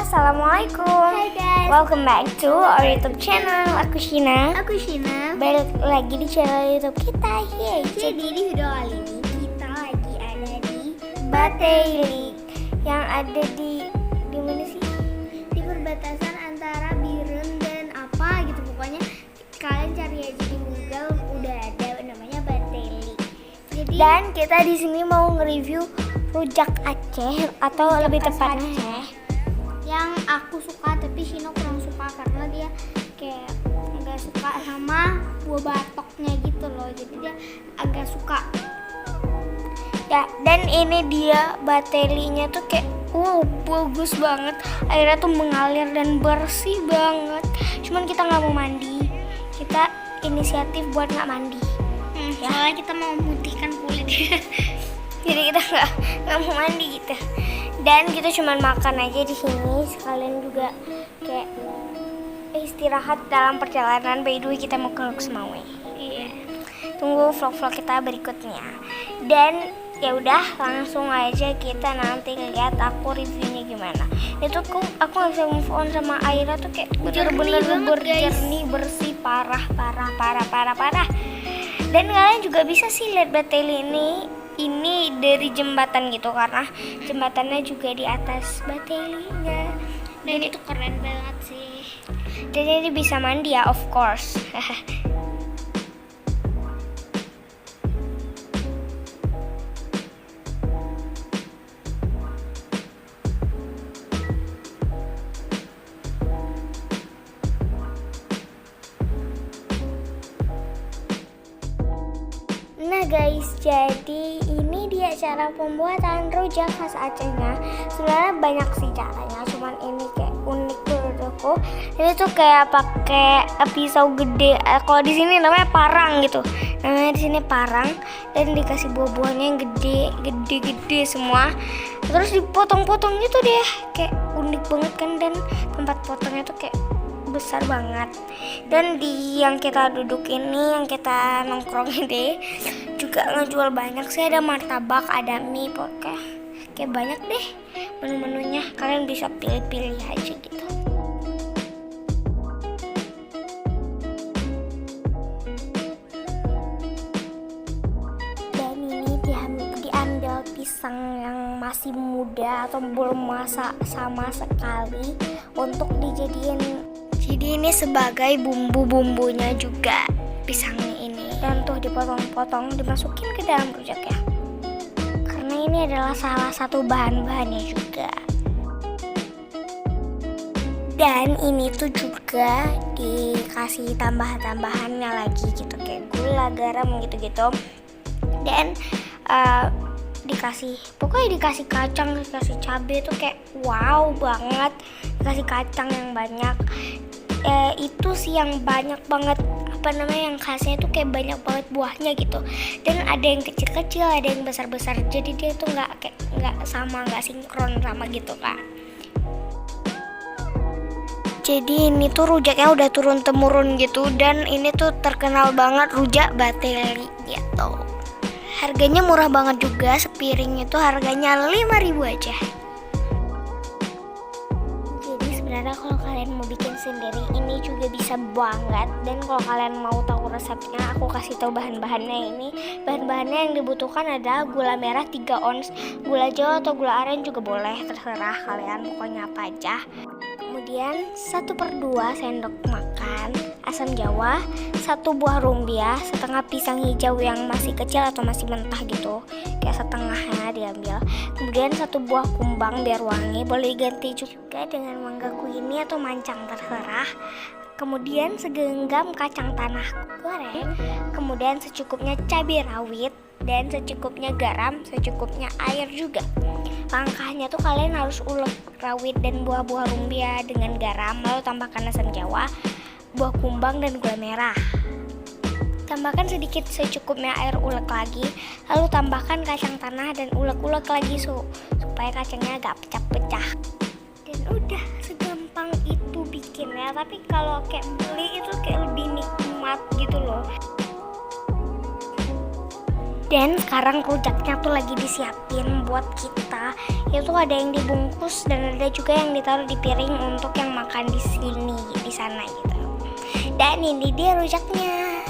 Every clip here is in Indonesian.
Assalamualaikum. Hai guys. Welcome back to our YouTube channel. Aku Shina. Balik lagi di channel YouTube kita. Jadi di video kali ini kita lagi ada di Bateli yang ada di mana sih? Di perbatasan antara Biren dan apa gitu, pokoknya kalian cari aja di Google, udah ada namanya Bateli. Jadi Dan kita di sini mau nge-review rujak Aceh atau lebih tepatnya yang aku suka tapi Shino kurang suka karena dia kayak nggak suka sama buah batoknya gitu loh, jadi dia agak suka. ya. Dan ini dia batelinya tuh kayak bagus banget, airnya tuh mengalir dan bersih banget. Cuman kita nggak mau mandi, kita inisiatif buat nggak mandi. Soalnya kita mau memutihkan kulit. Jadi kita nggak mau mandi gitu. Dan kita cuma makan aja di sini, sekalian juga kayak istirahat dalam perjalanan. By the way, kita mau ke Luxmawe. Iya. Tunggu vlog-vlog kita berikutnya. Dan ya udah, langsung aja kita nanti lihat aku reviewnya gimana. Itu aku nggak bisa move on sama airnya tuh kayak bener-bener berjernih, bersih, parah. Dan kalian juga bisa sih lihat bateli ini dari jembatan gitu, karena jembatannya juga di atas batelinya. Dan itu keren banget sih. Dan ini bisa mandi ya, of course. Nah guys, jadi ini dia cara pembuatan rujak khas Acehnya. Sebenarnya banyak sih caranya, cuman ini kayak unik menurutku. Ini tuh kayak pakai pisau gede. Kalau di sini namanya parang gitu. Namanya di sini parang, dan dikasih buah-buahnya yang gede semua. Terus dipotong-potong gitu deh. Kayak unik banget kan, dan tempat potongnya tuh kayak besar banget. Dan di yang kita duduk ini, yang kita nongkrong ini juga ngejual banyak sih. Ada martabak, ada mie, pokoknya kayak banyak deh menu-menunya. Kalian bisa pilih-pilih aja gitu. Dan ini diambil pisang yang masih muda atau belum masak sama sekali untuk dijadiin. Jadi ini sebagai bumbu-bumbunya juga pisangnya ini. Dan tuh dipotong-potong, dimasukin ke dalam rujaknya. Karena ini adalah salah satu bahan-bahannya juga. Dan ini tuh juga dikasih tambahan-tambahannya lagi gitu, kayak gula, garam gitu-gitu. Dan pokoknya dikasih kacang, dikasih cabai tuh kayak wow banget. Dikasih kacang yang banyak. Itu sih yang banyak banget, yang khasnya tuh kayak banyak banget buahnya gitu. Dan ada yang kecil-kecil, ada yang besar-besar. Jadi dia tuh nggak sinkron sama gitu kan. Jadi ini tuh rujaknya udah turun-temurun gitu, dan ini tuh terkenal banget rujak bateli gitu. Harganya murah banget juga, sepiring itu harganya 5.000 aja. Jadi sebenarnya kalau kalian mau bikin sendiri ini juga bisa banget. Dan kalau kalian mau tahu resepnya, aku kasih tahu bahan-bahannya ini. Bahan-bahannya yang dibutuhkan adalah gula merah 3 ons, gula jawa atau gula aren juga boleh, terserah kalian, pokoknya apa aja. Kemudian 1/2 sendok makan asam jawa, 1 buah rumbia, setengah pisang hijau yang masih kecil atau masih mentah gitu, kayak setengahnya diambil. Kemudian 1 buah kumbang biar wangi, boleh diganti juga dengan mangga kuini atau mancang, terserah. Kemudian segenggam kacang tanah goreng, kemudian secukupnya cabai rawit, dan secukupnya garam, secukupnya air juga. Langkahnya tuh kalian harus ulek rawit dan buah-buah rumbia dengan garam, lalu tambahkan asam jawa, buah kumbang, dan gula merah. Tambahkan sedikit secukupnya air, ulek lagi, lalu tambahkan kacang tanah dan ulek-ulek lagi supaya kacangnya agak pecah-pecah. Dan udah, segampang itu bikinnya. Tapi kalau kayak beli itu kayak lebih nikmat gitu loh. Dan sekarang rujaknya tuh lagi disiapin buat kita. Itu ada yang dibungkus dan ada juga yang ditaruh di piring untuk yang makan di sini, di sana gitu. Dan ini dia rujaknya.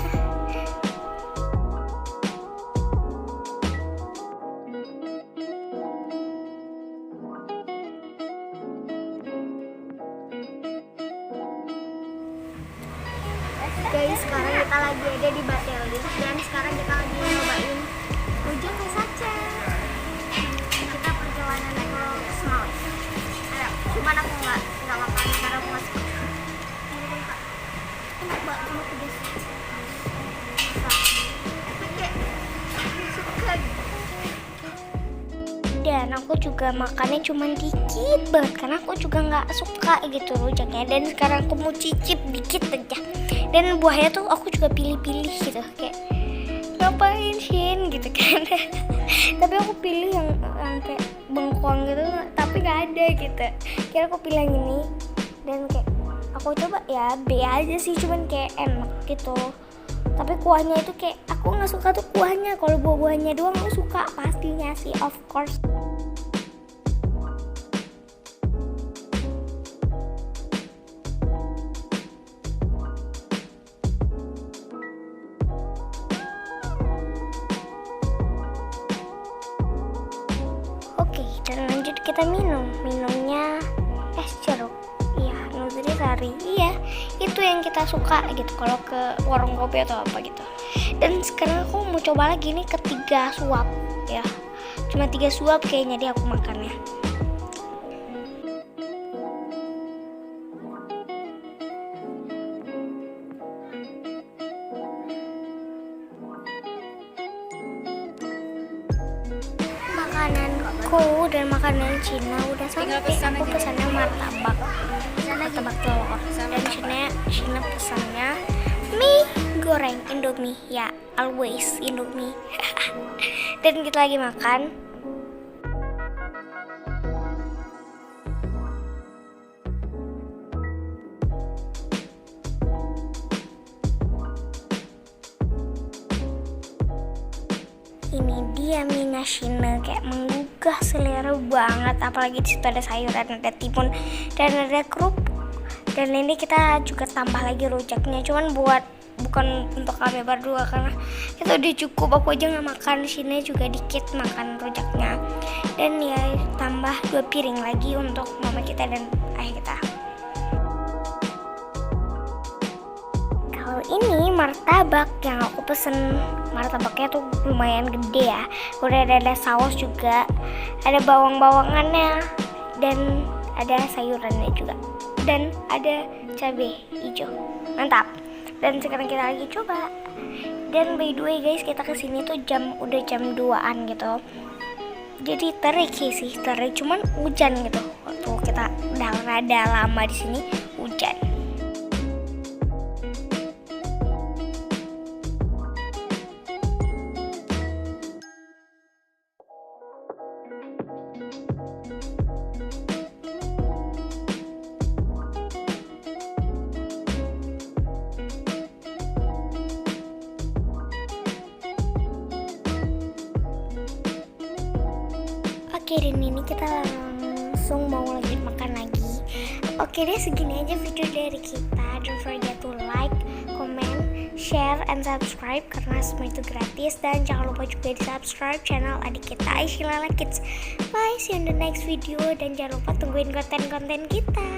Guys, sekarang kita lagi ada di Batelli dan sekarang kita lagi nyobain rujak saja. Kita perjalanan naik ke Small. Cuman aku nggak makan karena aku nggak suka. Enak banget sama pedas. Suka. Dan aku juga makannya cuma dikit banget karena aku juga nggak suka gitu rujaknya. Dan sekarang aku mau cicip dikit aja. Dan buahnya tuh aku juga pilih-pilih gitu, kayak ngapain Shin gitu kan. Tapi aku pilih yang kayak bengkoang gitu, tapi nggak ada gitu. Kira aku pilih yang ini dan kayak aku coba ya B aja sih, cuman kayak enak gitu. Tapi kuahnya itu kayak aku nggak suka tuh kuahnya. Kalau buah-buahnya doang aku suka pastinya sih, of course. Oke, dan lanjut kita minumnya es jeruk. Iya, Nutrisari. Iya, itu yang kita suka gitu kalau ke warung kopi atau apa gitu. Dan sekarang aku mau coba lagi nih ketiga suap ya. Cuma 3 suap kayaknya dia aku makannya. Makananku dan makanan Cina udah sampai. Aku pesannya martabak telur. Dan Cina pesannya mie goreng Indomie ya, always Indomie. Dan kita lagi makan. Ini dia mie Cina, kayak menggugah selera banget, apalagi di situ ada sayuran, ada timun dan ada kerupuk. Dan ini kita juga tambah lagi rujaknya, cuman bukan untuk kami berdua karena itu udah cukup. Aku aja nggak makan, Cina juga dikit makan rujaknya. Dan ya tambah 2 piring lagi untuk mama kita dan ayah kita. Kalau ini martabak yang aku pesen, martabaknya tuh lumayan gede ya. Udah ada saus juga, ada bawang-bawangannya, dan ada sayurannya juga, dan ada cabai hijau. Mantap. Dan sekarang kita lagi coba. Dan by the way guys, kita kesini tuh udah jam 2-an gitu. Jadi terik sih, cuman hujan gitu. Waktu kita udah rada lama di sini hujan. Oke, dan ini kita langsung mau lanjut makan lagi. Oke deh, segini aja video dari kita. Don't forget to like, comment, share, and subscribe karena semua itu gratis. Dan jangan lupa juga di subscribe channel adik kita Aisyilala Kids. Bye, see you in the next video. Dan jangan lupa tungguin konten-konten kita.